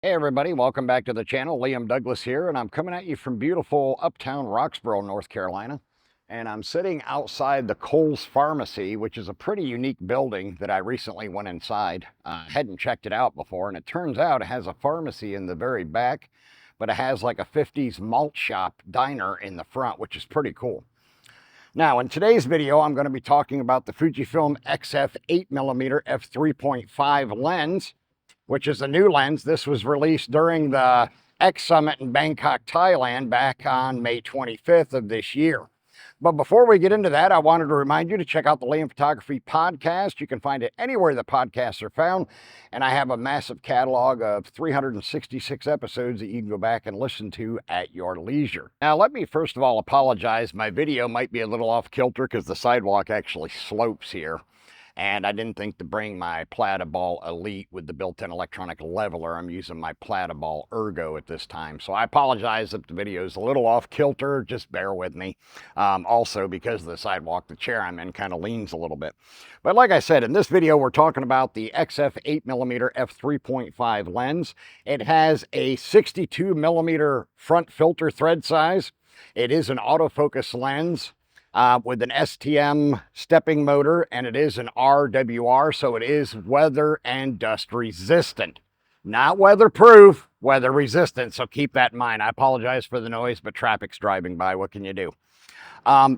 Hey everybody, welcome back to the channel. Liam Douglas here, and I'm coming at you from beautiful uptown Roxborough, North Carolina. And I'm sitting outside the Kohl's Pharmacy, which is a pretty unique building that I recently went inside. Hadn't checked it out before, and it turns out it has a pharmacy in the very back, but it has like a 50s malt shop diner in the front, which is pretty cool. Now, in today's video, I'm going to be talking about the Fujifilm XF8mm F3.5 lens, which is a new lens. This was released during the X Summit in Bangkok, Thailand, back on May 25th of this year. But before we get into that, I wanted to remind you to check out the Liam Photography Podcast. You can find it anywhere the podcasts are found. And I have a massive catalog of 366 episodes that you can go back and listen to at your leisure. Now, let me first of all apologize. My video might be a little off kilter because the sidewalk actually slopes here. And I didn't think to bring my Plataball Elite with the built-in electronic leveler. I'm using my Plataball Ergo at this time. So I apologize if the video is a little off kilter. Just bear with me. Also, because of the sidewalk, the chair I'm in kind of leans a little bit. But like I said, in this video, we're talking about the XF8mm f3.5 lens. It has a 62mm front filter thread size. It is an autofocus lens. With an STM stepping motor, and it is an RWR, so it is weather and dust resistant. Not weatherproof, weather resistant, so keep that in mind. I apologize for the noise, but traffic's driving by. What can you do?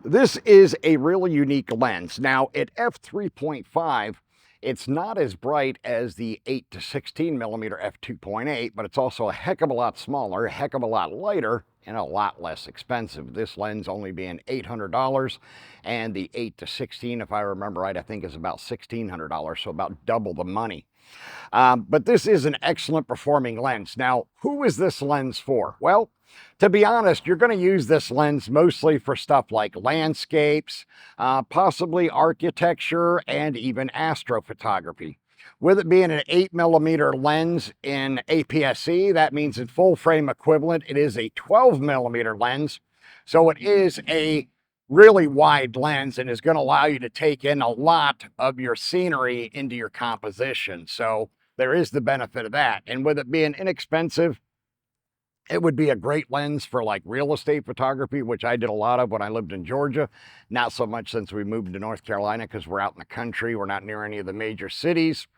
This is a really unique lens. Now, at f3.5, it's not as bright as the 8 to 16mm f2.8, but it's also a heck of a lot smaller, a heck of a lot lighter, and a lot less expensive. This lens only being $800, and the 8 to 16, if I remember right, I think is about $1,600, so about double the money. But this is an excellent performing lens. Now, who is this lens for? Well, to be honest, you're going to use this lens mostly for stuff like landscapes, possibly architecture, and even astrophotography. With it being an 8mm lens in APS-C, that means in full frame equivalent, it is a 12mm lens. So it is a really wide lens and is going to allow you to take in a lot of your scenery into your composition. So there is the benefit of that. And with it being inexpensive, it would be a great lens for like real estate photography, which I did a lot of when I lived in Georgia. Not so much since we moved to North Carolina because we're out in the country. We're not near any of the major cities.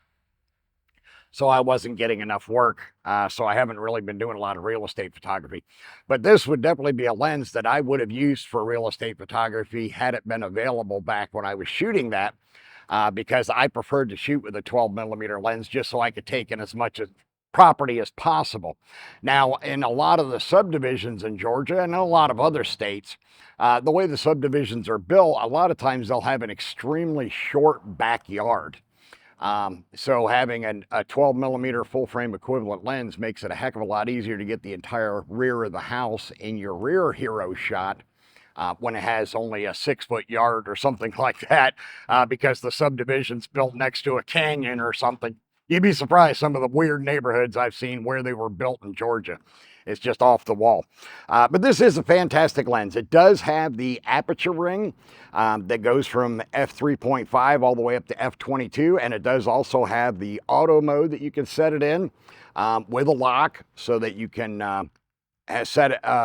So I wasn't getting enough work. So I haven't really been doing a lot of real estate photography. But this would definitely be a lens that I would have used for real estate photography had it been available back when I was shooting that. Because I preferred to shoot with a 12mm lens just so I could take in as much property as possible. Now, in a lot of the subdivisions in Georgia and in a lot of other states, the way the subdivisions are built, a lot of times they'll have an extremely short backyard. So having a 12mm full frame equivalent lens makes it a heck of a lot easier to get the entire rear of the house in your rear hero shot when it has only a 6-foot yard or something like that, because the subdivision's built next to a canyon or something. You'd be surprised some of the weird neighborhoods I've seen where they were built in Georgia. It's just off the wall. But this is a fantastic lens. It does have the aperture ring that goes from f3.5 all the way up to f22, and it does also have the auto mode that you can set it in with a lock so that you can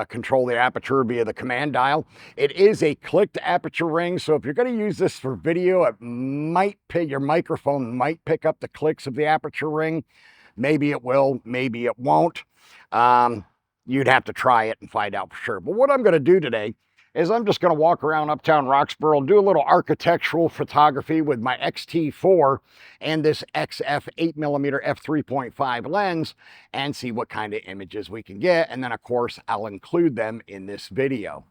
control the aperture via the command dial. It is a clicked aperture ring, so if you're going to use this for video, it might your microphone might pick up the clicks of the aperture ring. Maybe it will, maybe it won't. You'd have to try it and find out for sure. But what I'm going to do today is I'm just going to walk around uptown Roxborough, do a little architectural photography with my XT4 and this XF8mm f3.5 lens and see what kind of images we can get. And then, of course, I'll include them in this video.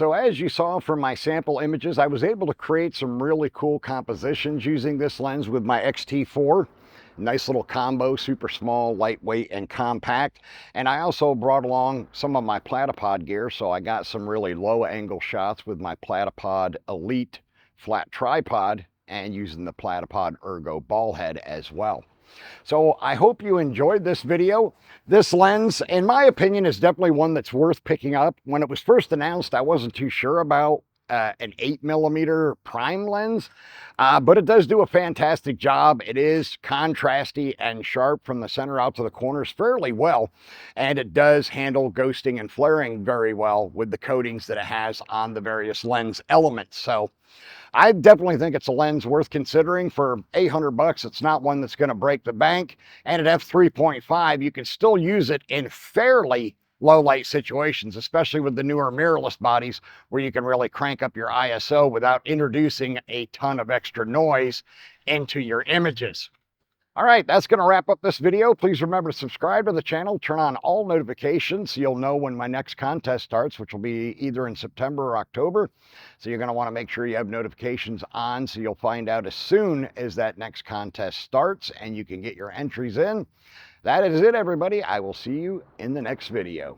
so as you saw from my sample images, I was able to create some really cool compositions using this lens with my X-T4. Nice little combo, super small, lightweight, and compact. And I also brought along some of my platypod gear, so I got some really low angle shots with my platypod Elite flat tripod and using the platypod Ergo ball head as well. So I hope you enjoyed this video. This lens, in my opinion, is definitely one that's worth picking up. When it was first announced, I wasn't too sure about an 8mm prime lens, but it does do a fantastic job. It is contrasty and sharp from the center out to the corners fairly well, and it does handle ghosting and flaring very well with the coatings that it has on the various lens elements. So I definitely think it's a lens worth considering. For $800. It's not one that's going to break the bank. And at f3.5, you can still use it in fairly low light situations, especially with the newer mirrorless bodies where you can really crank up your ISO without introducing a ton of extra noise into your images. All right, that's going to wrap up this video. Please remember to subscribe to the channel, turn on all notifications so you'll know when my next contest starts, which will be either in September or October. So you're going to want to make sure you have notifications on so you'll find out as soon as that next contest starts and you can get your entries in. That is it, everybody. I will see you in the next video.